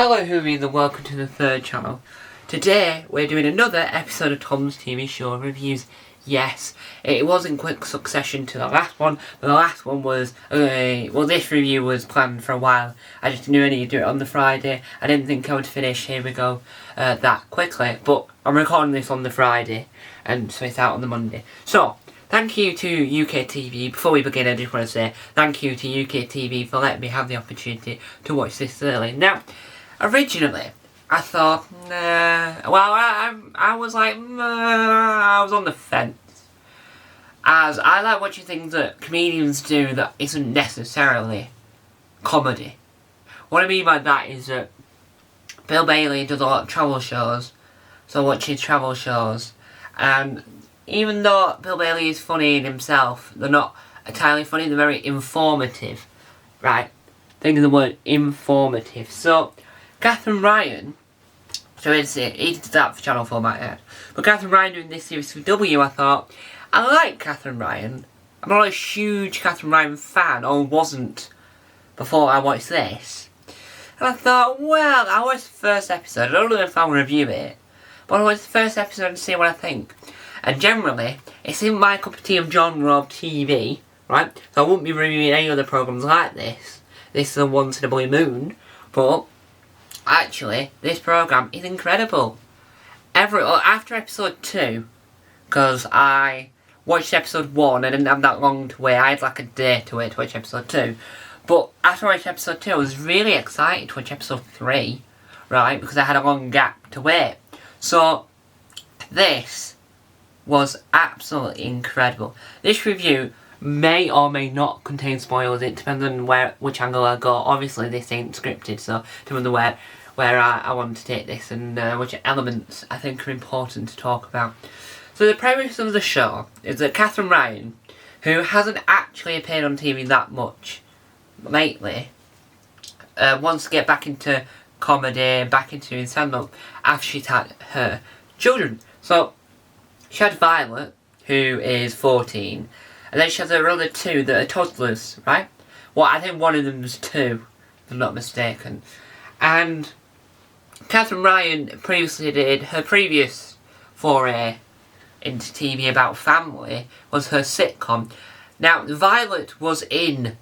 Hello Hoovies and welcome to the third channel. Today we're doing another episode of Tom's TV show reviews. Yes, it was in quick succession to the last one, but the last one was, this review was planned for a while. I just knew I needed to do it on the Friday. I didn't think I would finish, here we go, that quickly. But I'm recording this on the Friday, and so it's out on the Monday. So, thank you to UK TV. Before we begin, I just want to say thank you to UK TV for letting me have the opportunity to watch this early. Now, originally, I thought, I was like, I was on the fence. As I like watching things that comedians do that isn't necessarily comedy. What I mean by that is that Bill Bailey does a lot of travel shows, so I watch his travel shows, and even though Bill Bailey is funny in himself, they're not entirely funny, they're very informative, right? Think of the word informative. So, Katherine Ryan, so he did that for Channel 4 my head. But Katherine Ryan doing this series for W, I thought, I like Katherine Ryan. I'm not a huge Katherine Ryan fan, or wasn't before I watched this. And I thought, well, I'll watch the first episode. I don't know if I'll review it, but I'll watch the first episode and see what I think. And generally, it's in my cup of tea of genre of TV, right? So I wouldn't be reviewing any other programmes like this. This is a once in a blue moon, but actually, this programme is incredible. After episode 2, because I watched episode 1, I didn't have that long to wait, I had like a day to wait to watch episode 2. But after I watched episode 2, I was really excited to watch episode 3, right, because I had a long gap to wait. So, this was absolutely incredible. This review may or may not contain spoilers, it depends on which angle I go. Obviously this ain't scripted, so it depends on where I want to take this and which elements I think are important to talk about. So the premise of the show is that Katherine Ryan, who hasn't actually appeared on TV that much lately, wants to get back into comedy, back into stand-up after she's had her children. So she had Violet, who is 14, and then she has her other two that are toddlers, right? Well, I think one of them is 2, if I'm not mistaken. And Katherine Ryan previously did her previous foray into TV about family was her sitcom. Now, Violet was in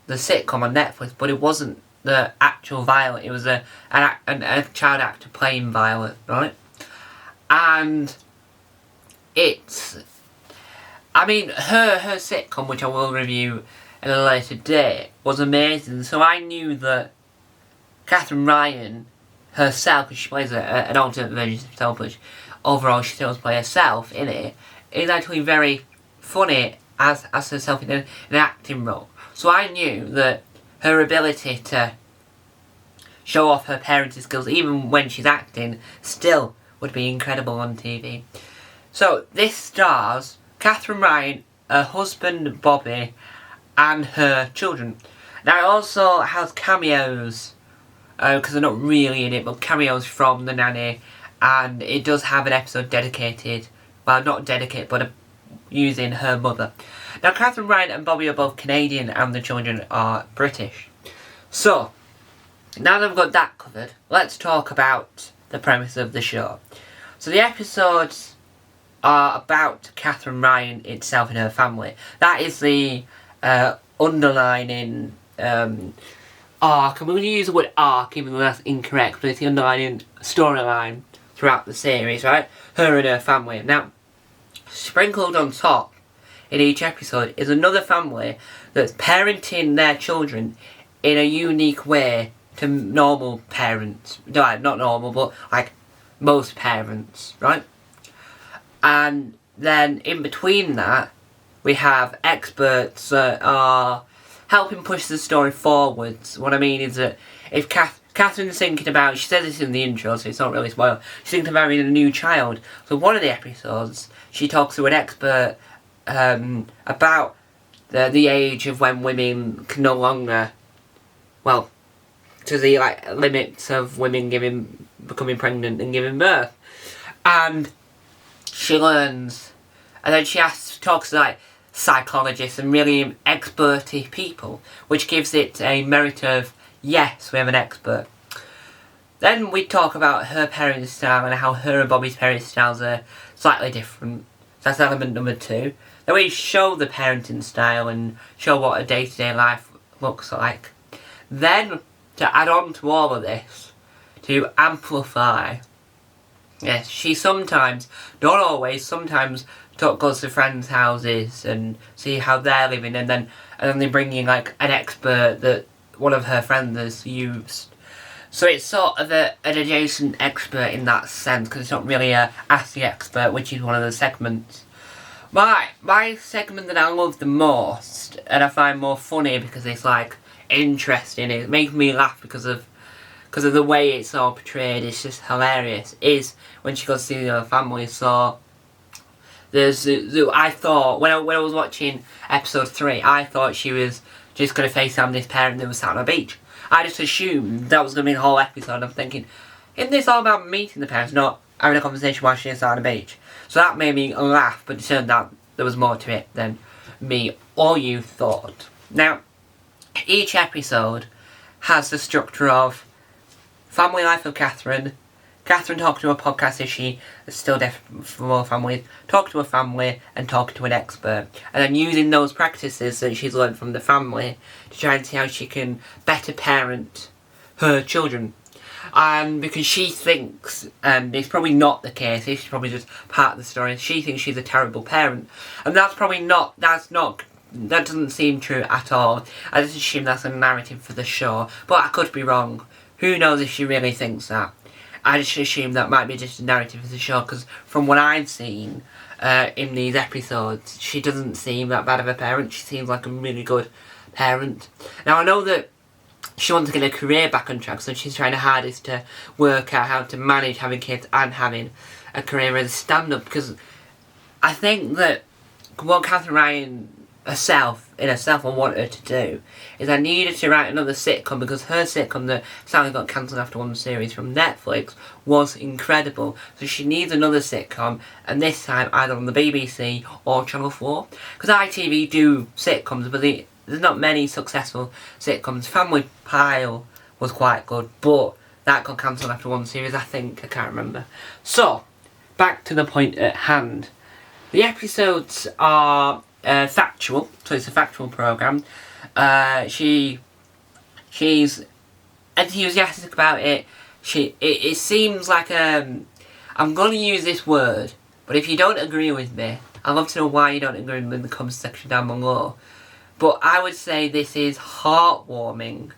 the sitcom on Netflix, but it wasn't the actual Violet. It was a child actor playing Violet, right? And it's, I mean, her sitcom, which I will review in a later date, was amazing. So I knew that Katherine Ryan herself, because she plays an alternate version of herself, but overall she still plays herself in it, is actually very funny as herself in an acting role. So I knew that her ability to show off her parenting skills, even when she's acting, still would be incredible on TV. So this stars Katherine Ryan, her husband Bobby, and her children. Now it also has cameos, because they're not really in it, but cameos from The Nanny, and it does have an episode dedicated, well, not dedicated, but using her mother. Now, Katherine Ryan and Bobby are both Canadian, and the children are British. So, now that I've got that covered, let's talk about the premise of the show. So, the episodes are about Katherine Ryan itself and her family. That is the underlining arc. I'm going to use the word arc, even though that's incorrect, but it's the underlining storyline throughout the series, right? Her and her family. Now, sprinkled on top in each episode is another family that's parenting their children in a unique way to normal parents. No, not normal, but like most parents, right? And then in between that, we have experts that are helping push the story forwards. What I mean is that if Catherine's thinking about, she says this in the intro, so it's not really spoiled, she's thinking about having a new child. So one of the episodes, she talks to an expert about the age of when women can no longer, well, to the limits of women becoming pregnant and giving birth. And she learns, and then she talks to psychologists and really experty people, which gives it a merit of, yes, we have an expert. Then we talk about her parenting style and how her and Bobby's parenting styles are slightly different. That's element number 2. Then we show the parenting style and show what a day-to-day life looks like. Then, to add on to all of this, to amplify, yes, she sometimes, not always, sometimes goes to friends' houses and see how they're living, and then they bring in like an expert that one of her friends has used. So it's sort of an adjacent expert in that sense, because it's not really a Ask the Expert, which is one of the segments. My segment that I love the most, and I find more funny because it's like interesting, it makes me laugh because of the way it's all portrayed, it's just hilarious, is when she goes to see the other family. So I thought, when I was watching episode 3, I thought she was just going to FaceTime this parent that was sat on a beach. I just assumed that was going to be the whole episode. I'm thinking, isn't this all about meeting the parents, not having a conversation while she's sat on a beach? So that made me laugh, but it turned out there was more to it than me or you thought. Now, each episode has the structure of family life of Katherine talking to a podcast issue that's still different from all families, talking to a family and talking to an expert, and then using those practices that she's learned from the family to try and see how she can better parent her children. And because she thinks, and it's probably not the case, it's probably just part of the story, she thinks she's a terrible parent, and that doesn't seem true at all. I just assume that's a narrative for the show, but I could be wrong. Who knows if she really thinks that? I just assume that might be just a narrative of the show, because from what I've seen in these episodes, she doesn't seem that bad of a parent. She seems like a really good parent. Now, I know that she wants to get her career back on track, so she's trying her hardest to work out how to manage having kids and having a career as a stand-up, because I think that what Katherine Ryan herself wanted her to do is I needed to write another sitcom, because her sitcom that sadly got cancelled after one series from Netflix was incredible. So she needs another sitcom, and this time either on the BBC or Channel 4, because ITV do sitcoms, but there's not many successful sitcoms. Family Pile was quite good, but that got cancelled after one series, I think. I can't remember. So, back to the point at hand. The episodes are factual, so it's a factual programme. She's enthusiastic about it. It seems like I'm going to use this word, but if you don't agree with me, I'd love to know why you don't agree with me in the comment section down below. But I would say this is heartwarming,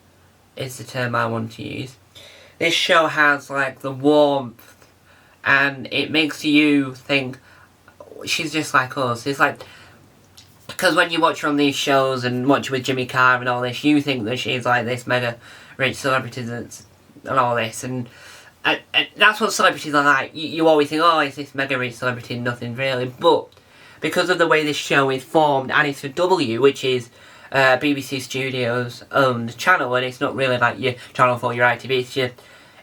is the term I want to use. This show has like the warmth, and it makes you think she's just like us. It's like, because when you watch her on these shows and watch her with Jimmy Carr and all this, you think that she's like this mega rich celebrity and all this, and that's what celebrities are like. You always think, oh, it's this mega rich celebrity and nothing really, but because of the way this show is formed, and it's for W, which is BBC Studios owned channel, and it's not really like your Channel 4, your ITV,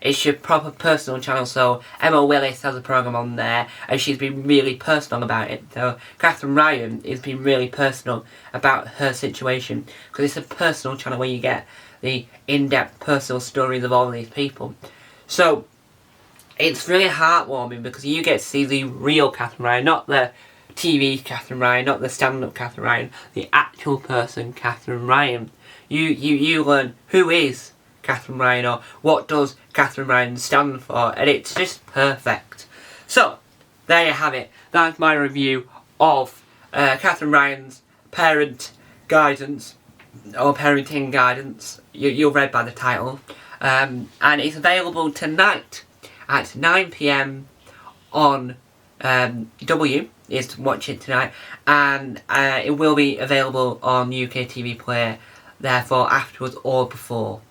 it's your proper personal channel. So Emma Willis has a programme on there, and she's been really personal about it. So Katherine Ryan has been really personal about her situation, because it's a personal channel where you get the in-depth personal stories of all these people. So it's really heartwarming, because you get to see the real Katherine Ryan, not the TV Katherine Ryan, not the stand-up Katherine Ryan, the actual person Katherine Ryan. You learn who is Katherine Ryan, or what does Katherine Ryan stand for, and it's just perfect. So, there you have it. That's my review of Katherine Ryan's Parent Guidance, or Parenting Guidance. You're read by the title. And it's available tonight at 9 PM on W. Is to watch it tonight, and it will be available on UK TV Player, therefore afterwards or before.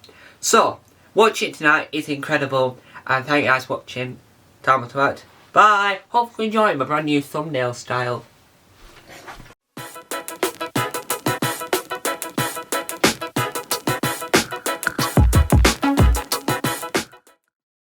So, watch it tonight, it's incredible, and thank you guys for watching. Time to Bye! Hopefully enjoying my brand new thumbnail style.